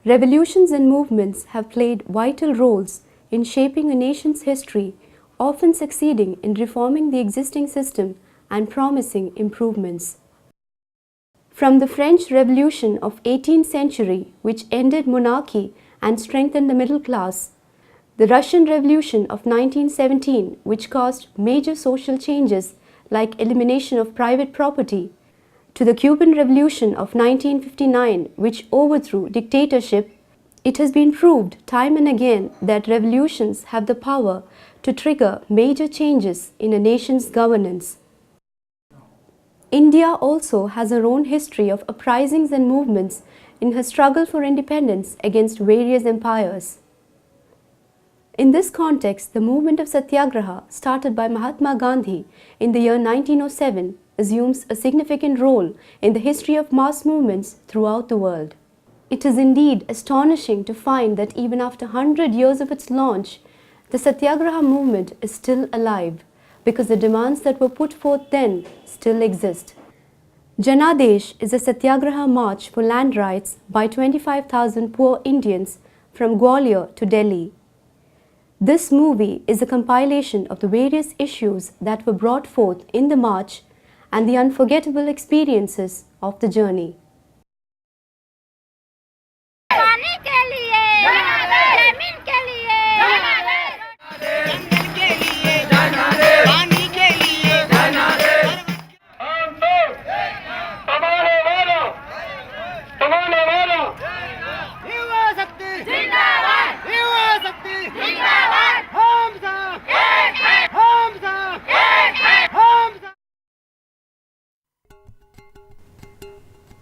Revolutions and movements have played vital roles in shaping a nation's history, often succeeding in reforming the existing system and promising improvements. From the French Revolution of 18th century, which ended monarchy and strengthened the middle class, the Russian Revolution of 1917, which caused major social changes like elimination of private property, to the Cuban Revolution of 1959, which overthrew dictatorship, it has been proved time and again that revolutions have the power to trigger major changes in a nation's governance. India also has her own history of uprisings and movements in her struggle for independence against various empires. In this context, the movement of Satyagraha, started by Mahatma Gandhi in the year 1907, assumes a significant role in the history of mass movements throughout the world. It is indeed astonishing to find that even after 100 years of its launch, the Satyagraha movement is still alive because the demands that were put forth then still exist. Janadesh is a Satyagraha march for land rights by 25,000 poor Indians from Gwalior to Delhi. This movie is a compilation of the various issues that were brought forth in the march and the unforgettable experiences of the journey.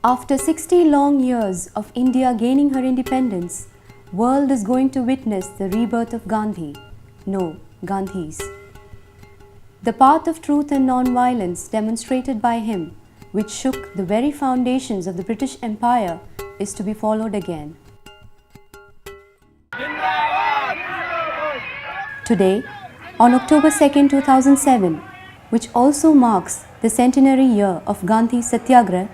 After 60 long years of India gaining her independence, world is going to witness the rebirth of Gandhi. No, Gandhis. The path of truth and non-violence demonstrated by him, which shook the very foundations of the British Empire, is to be followed again. Today, on October 2, 2007, which also marks the centenary year of Gandhi's Satyagraha,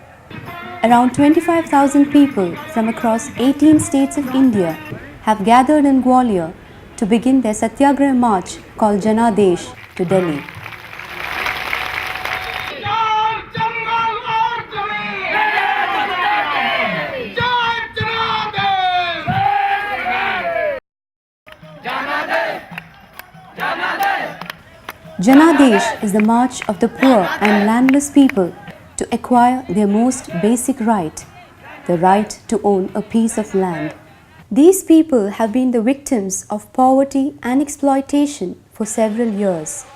around 25,000 people from across 18 states of India have gathered in Gwalior to begin their Satyagraha march called Janadesh to Delhi. Janadesh is the march of the poor and landless people to acquire their most basic right, the right to own a piece of land. These people have been the victims of poverty and exploitation for several years.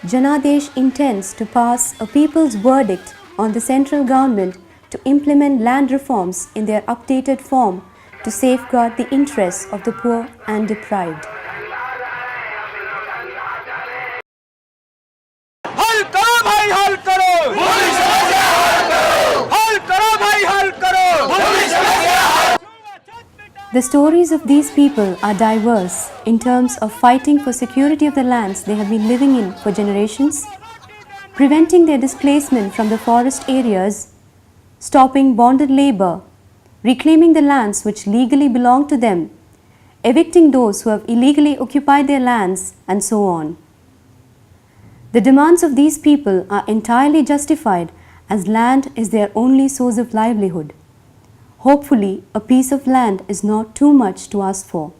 Janadesh intends to pass a people's verdict on the central government to implement land reforms in their updated form to safeguard the interests of the poor and deprived. The stories of these people are diverse in terms of fighting for security of the lands they have been living in for generations, preventing their displacement from the forest areas, stopping bonded labor, reclaiming the lands which legally belong to them, evicting those who have illegally occupied their lands, and so on. The demands of these people are entirely justified as land is their only source of livelihood. Hopefully, a piece of land is not too much to ask for.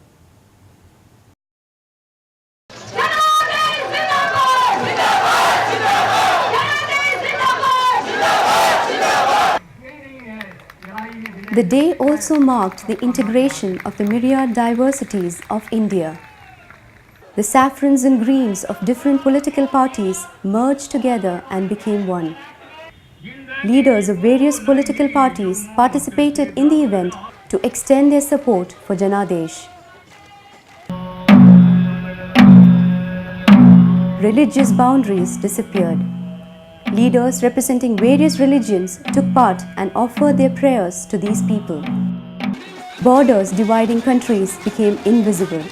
The day also marked the integration of the myriad diversities of India. The saffrons and greens of different political parties merged together and became one. Leaders of various political parties participated in the event to extend their support for Janadesh. Religious boundaries disappeared. Leaders representing various religions took part and offered their prayers to these people. Borders dividing countries became invisible.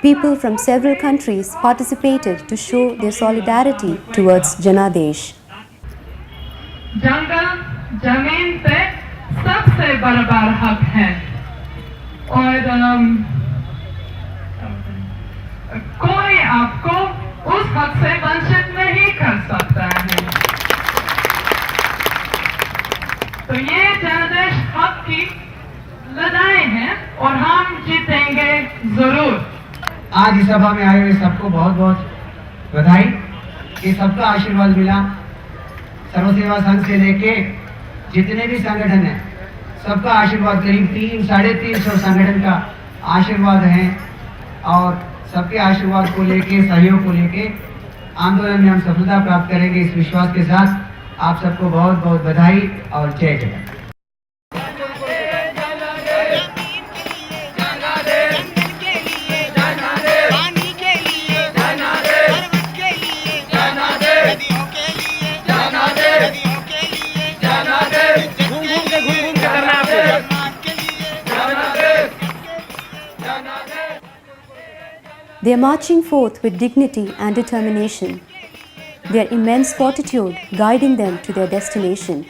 People from several countries participated to show their solidarity towards Janadesh. जंगल जमीन पे सबसे बराबर हक है और कोई आपको उस हक से वंचित नहीं कर सकता है। तो ये जनादेश हक की लड़ाई है और हम जीतेंगे जरूर। आज इस सभा में आए हुए सबको बहुत बहुत बधाई कि सबका आशीर्वाद मिला। सर्व सेवा संघ से लेके जितने भी संगठन हैं सबका आशीर्वाद, करीब 300-350 संगठन का आशीर्वाद है और सबके आशीर्वाद को लेके, सहयोग को लेके आंदोलन में हम सफलता प्राप्त करेंगे इस विश्वास के साथ। आप सबको बहुत बहुत बधाई और जय Jagannath. They are marching forth with dignity and determination, their immense fortitude guiding them to their destination.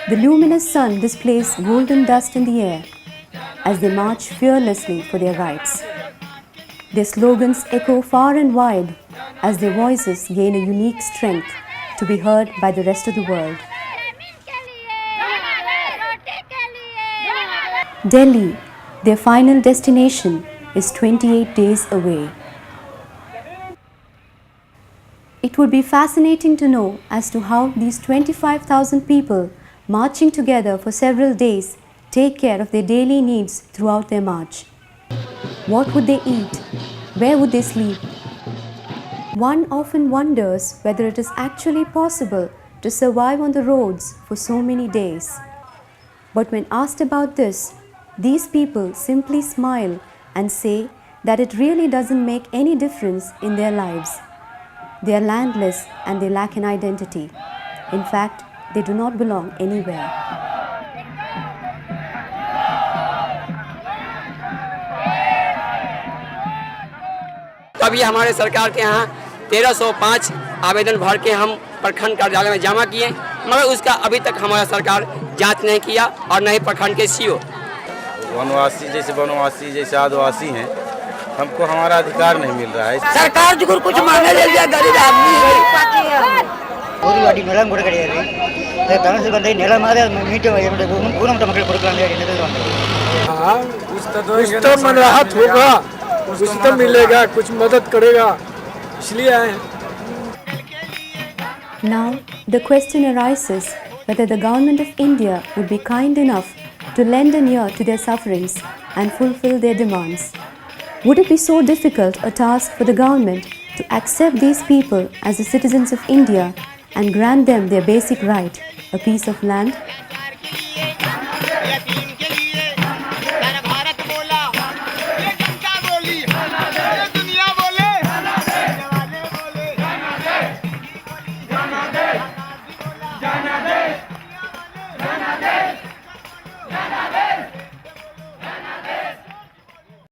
The luminous sun displays golden dust in the air as they march fearlessly for their rights. Their slogans echo far and wide as their voices gain a unique strength to be heard by the rest of the world. Delhi, their final destination, is 28 days away. It would be fascinating to know as to how these 25,000 people marching together for several days take care of their daily needs throughout their march. What would they eat? Where would they sleep? One often wonders whether it is actually possible to survive on the roads for so many days. But when asked about this, these people simply smile and say that it really doesn't make any difference in their lives. They are landless and they lack an identity. In fact, they do not belong anywhere. अभी हमारे सरकार के यहाँ 1305 आवेदन भर के हम प्रखंड कार्यालय में जमा किए, मगर उसका अभी तक हमारा सरकार जांच नहीं किया और न ही प्रखंड के सीओ। वनवासी जैसे आदिवासी हैं, हमको हमारा अधिकार नहीं मिल रहा है। सरकार जो कुछ मांगने ले लिया, गरीब आदमी ஒரு வாட்டி நிலம் கூட கிடையாது. கரன்சி வந்து நிலம் மாதிரி மீட்டு ஊனமுட்ட மக்கள் கொடுக்கலாம் என்னது हाँ, कुछ तो मन राहत होगा, कुछ तो मिलेगा, कुछ मदद करेगा, इसलिए आए हैं। Now, the question arises whether the government of India would be kind enough to lend an ear to their sufferings and fulfill their demands. Would it be so difficult a task for the government to accept these people as the citizens of India and grant them their basic right, a piece of land?